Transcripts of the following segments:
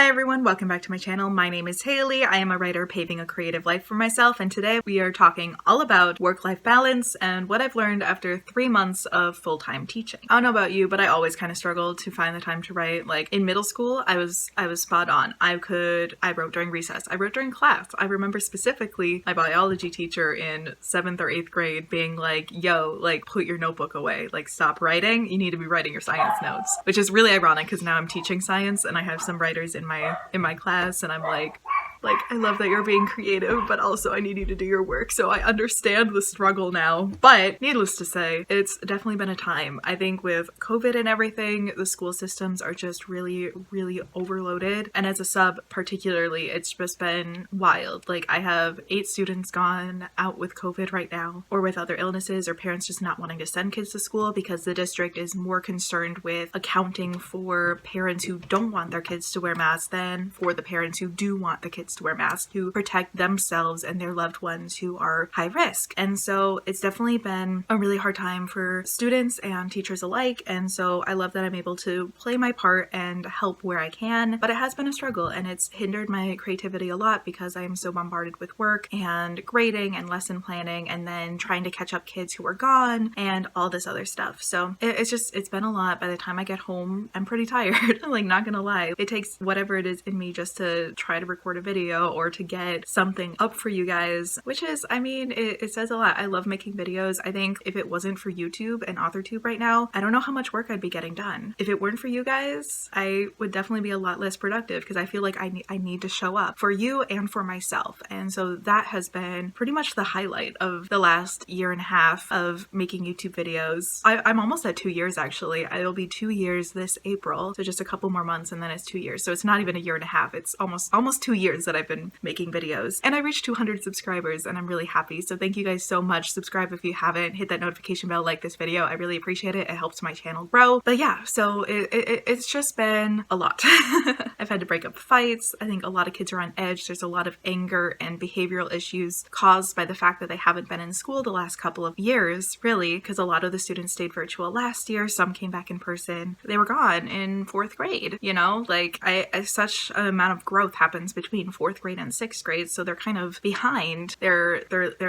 Hi everyone, welcome back to my channel. My name is Haley. I am a writer paving a creative life for myself, and today we are talking all about work-life balance and what I've learned after 3 months of full-time teaching. I don't know about you, but I always kind of struggled to find the time to write. Like in middle school, I was spot on. I wrote during recess. I wrote during class. I remember specifically my biology teacher in 7th or 8th grade being like, yo, like put your notebook away, like stop writing. You need to be writing your science notes, which is really ironic because now I'm teaching science and I have some writers in my class, and I'm like, I love that you're being creative, but also I need you to do your work. So I understand the struggle now. But needless to say, it's definitely been a time. I think with COVID and everything, the school systems are just really, really overloaded. And as a sub particularly, it's just been wild. Like I have 8 students gone out with COVID right now, or with other illnesses, or parents just not wanting to send kids to school because the district is more concerned with accounting for parents who don't want their kids to wear masks than for the parents who do want the kids to wear masks, to protect themselves and their loved ones who are high risk. And so it's definitely been a really hard time for students and teachers alike. And so I love that I'm able to play my part and help where I can, but it has been a struggle and it's hindered my creativity a lot because I am so bombarded with work and grading and lesson planning and then trying to catch up kids who are gone and all this other stuff. So it's been a lot. By the time I get home, I'm pretty tired. Like, not gonna lie. It takes whatever it is in me just to try to record a video or to get something up for you guys, which is, I mean, it says a lot. I love making videos. I think if it wasn't for YouTube and AuthorTube right now, I don't know how much work I'd be getting done. If it weren't for you guys, I would definitely be a lot less productive because I feel like I need to show up for you and for myself. And so that has been pretty much the highlight of the last year and a half of making YouTube videos. I'm almost at 2 years actually. It'll be 2 years this April. So just a couple more months and then it's 2 years. So it's not even a year and a half. It's almost 2 years that I've been making videos, and I reached 200 subscribers and I'm really happy. So thank you guys so much. Subscribe if you haven't, hit that notification bell, like this video. I really appreciate it. It helps my channel grow. But yeah, so it's just been a lot. I've had to break up fights. I think a lot of kids are on edge. There's a lot of anger and behavioral issues caused by the fact that they haven't been in school the last couple of years, really, because a lot of the students stayed virtual last year. Some came back in person. They were gone in 4th grade, you know, like such an amount of growth happens between 4th grade and 6th grade, so they're kind of behind their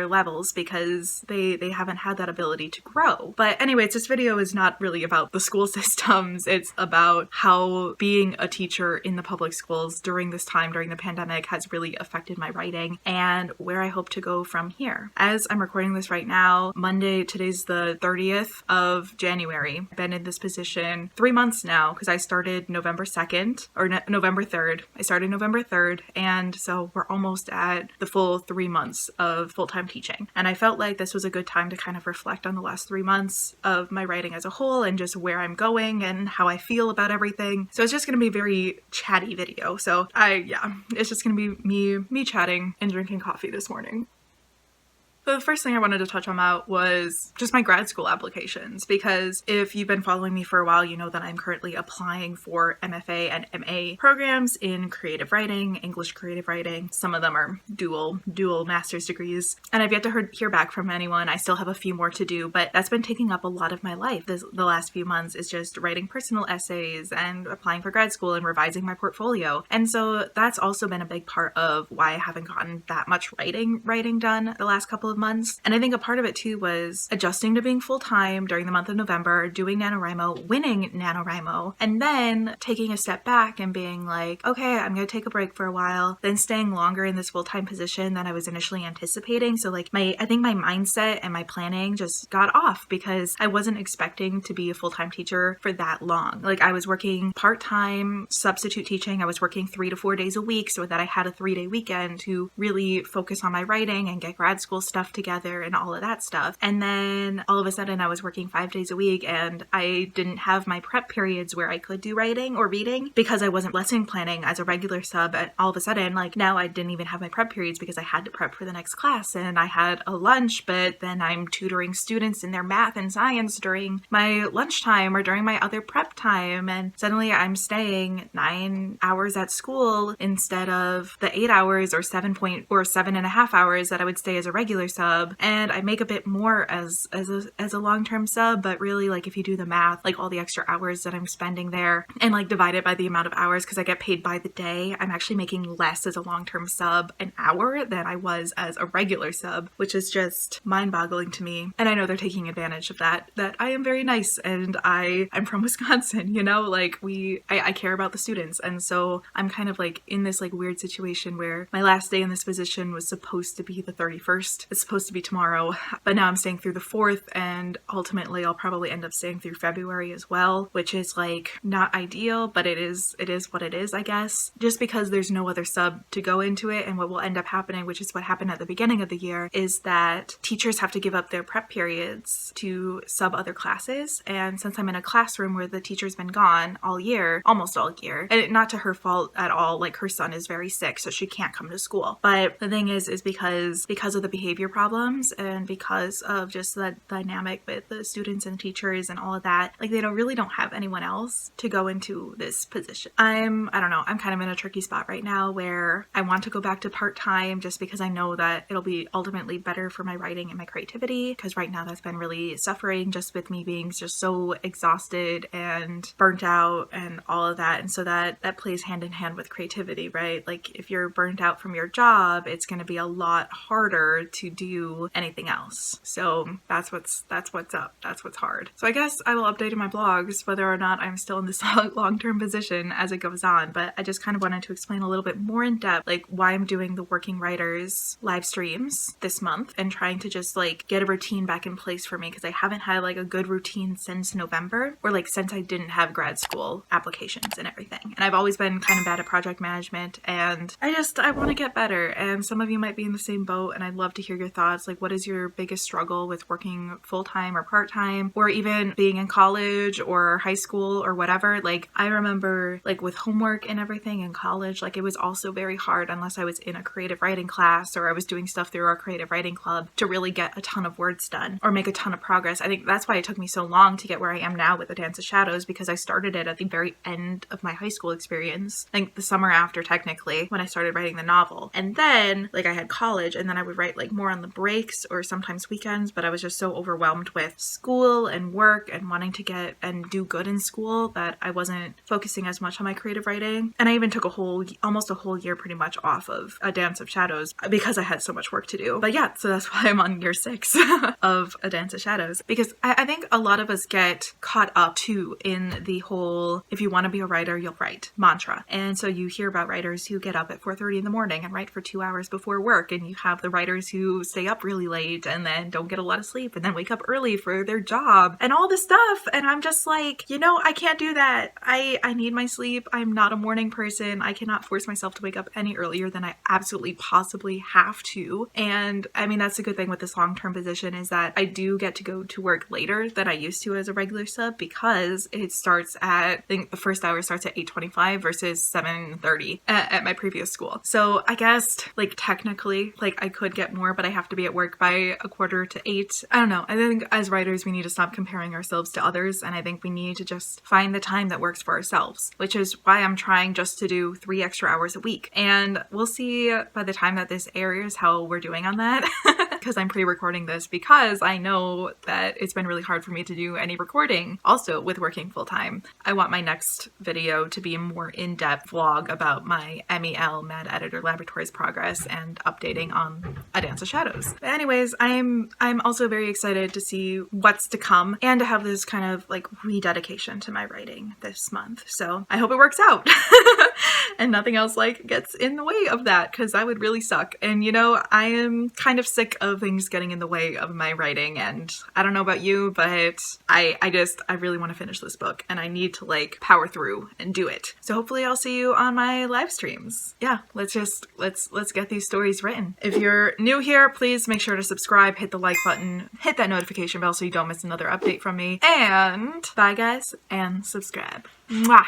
levels because they haven't had that ability to grow. But anyways, this video is not really about the school systems. It's about how being a teacher in the public schools during this time, during the pandemic, has really affected my writing and where I hope to go from here. As I'm recording this right now, Monday, today's the 30th of January. I've been in this position 3 months now because I started November 2nd or November 3rd. I started November 3rd, and so we're almost at the full 3 months of full-time teaching. And I felt like this was a good time to kind of reflect on the last 3 months of my writing as a whole and just where I'm going and how I feel about everything. So it's just going to be a very chatty video. So it's just going to be me chatting and drinking coffee this morning. So the first thing I wanted to touch on was just my grad school applications, because if you've been following me for a while, you know that I'm currently applying for MFA and MA programs in creative writing, English creative writing. Some of them are dual master's degrees, and I've yet to hear back from anyone. I still have a few more to do, but that's been taking up a lot of my life the last few months, is just writing personal essays and applying for grad school and revising my portfolio. And so that's also been a big part of why I haven't gotten that much writing done the last couple of months. And I think a part of it too was adjusting to being full-time during the month of November, doing NaNoWriMo, winning NaNoWriMo, and then taking a step back and being like, okay, I'm going to take a break for a while, then staying longer in this full-time position than I was initially anticipating. So like I think my mindset and my planning just got off because I wasn't expecting to be a full-time teacher for that long. Like I was working part-time substitute teaching. I was working 3 to 4 days a week so that I had a 3-day weekend to really focus on my writing and get grad school stuff together and all of that stuff. And then all of a sudden I was working 5 days a week and I didn't have my prep periods where I could do writing or reading because I wasn't lesson planning as a regular sub. And all of a sudden, like now I didn't even have my prep periods because I had to prep for the next class and I had a lunch, but then I'm tutoring students in their math and science during my lunchtime or during my other prep time. And suddenly I'm staying 9 hours at school instead of the 8 hours or 7.5 hours that I would stay as a regular sub, and I make a bit more as a long-term sub, but really, like, if you do the math, like all the extra hours that I'm spending there and like divide it by the amount of hours, because I get paid by the day, I'm actually making less as a long-term sub an hour than I was as a regular sub, which is just mind-boggling to me. And I know they're taking advantage of that I am very nice and I'm from Wisconsin, you know, like I care about the students. And so I'm kind of like in this like weird situation where my last day in this position was supposed to be the 31st. It's supposed to be tomorrow, but now I'm staying through the 4th, and ultimately I'll probably end up staying through February as well, which is like not ideal, but it is what it is, I guess, just because there's no other sub to go into it. And what will end up happening, which is what happened at the beginning of the year, is that teachers have to give up their prep periods to sub other classes. And since I'm in a classroom where the teacher's been gone all year, almost all year, and not to her fault at all, like her son is very sick, so she can't come to school. But the thing is because of the behavior problems and because of just the dynamic with the students and teachers and all of that, like they really don't have anyone else to go into this position. I don't know, I'm kind of in a tricky spot right now where I want to go back to part-time just because I know that it'll be ultimately better for my writing and my creativity, because right now that's been really suffering just with me being just so exhausted and burnt out and all of that. And so that plays hand in hand with creativity, right? Like if you're burnt out from your job, it's going to be a lot harder to do anything else. So that's what's up. That's what's hard. So I guess I will update in my blogs whether or not I'm still in this long-term position as it goes on. But I just kind of wanted to explain a little bit more in depth, like why I'm doing the Working Writers live streams this month and trying to just like get a routine back in place for me, because I haven't had like a good routine since November, or like since I didn't have grad school applications and everything. And I've always been kind of bad at project management, and I want to get better. And some of you might be in the same boat, and I'd love to hear your thoughts. Like, what is your biggest struggle with working full-time or part-time, or even being in college or high school or whatever? Like, I remember like with homework and everything in college, like it was also very hard unless I was in a creative writing class or I was doing stuff through our creative writing club to really get a ton of words done or make a ton of progress. I think that's why it took me so long to get where I am now with A Dance of Shadows, because I started it at the very end of my high school experience, like the summer after technically, when I started writing the novel. And then like I had college, and then I would write like more on the breaks or sometimes weekends, but I was just so overwhelmed with school and work and wanting to get and do good in school that I wasn't focusing as much on my creative writing. And I even took almost a whole year pretty much off of A Dance of Shadows because I had so much work to do. But yeah, so that's why I'm on year 6 of A Dance of Shadows, because I think a lot of us get caught up too in the whole, if you want to be a writer, you'll write mantra. And so you hear about writers who get up at 4:30 in the morning and write for 2 hours before work. And you have the writers who stay up really late and then don't get a lot of sleep and then wake up early for their job and all this stuff. And I'm just like, you know, I can't do that. I need my sleep. I'm not a morning person. I cannot force myself to wake up any earlier than I absolutely possibly have to. And I mean, that's a good thing with this long-term position, is that I do get to go to work later than I used to as a regular sub, because it starts at, I think the first hour starts at 8:25 versus 7:30 at my previous school. So I guess like technically like I could get more, but I have to be at work by 7:45. I don't know. I think as writers, we need to stop comparing ourselves to others. And I think we need to just find the time that works for ourselves, which is why I'm trying just to do 3 extra hours a week. And we'll see by the time that this airs how we're doing on that. Because I'm pre-recording this because I know that it's been really hard for me to do any recording. Also with working full-time, I want my next video to be a more in-depth vlog about my MEL Mad Editor Laboratories progress and updating on A Dance of Shadows. But anyways, I'm also very excited to see what's to come and to have this kind of like rededication to my writing this month. So I hope it works out and nothing else like gets in the way of that, because that would really suck. And you know, I am kind of sick of things getting in the way of my writing, and I don't know about you, but I really want to finish this book and I need to like power through and do it. So hopefully I'll see you on my live streams. Yeah, let's get these stories written. If you're new here, please make sure to subscribe, hit the like button, hit that notification bell so you don't miss another update from me, and bye guys, and subscribe. Mwah!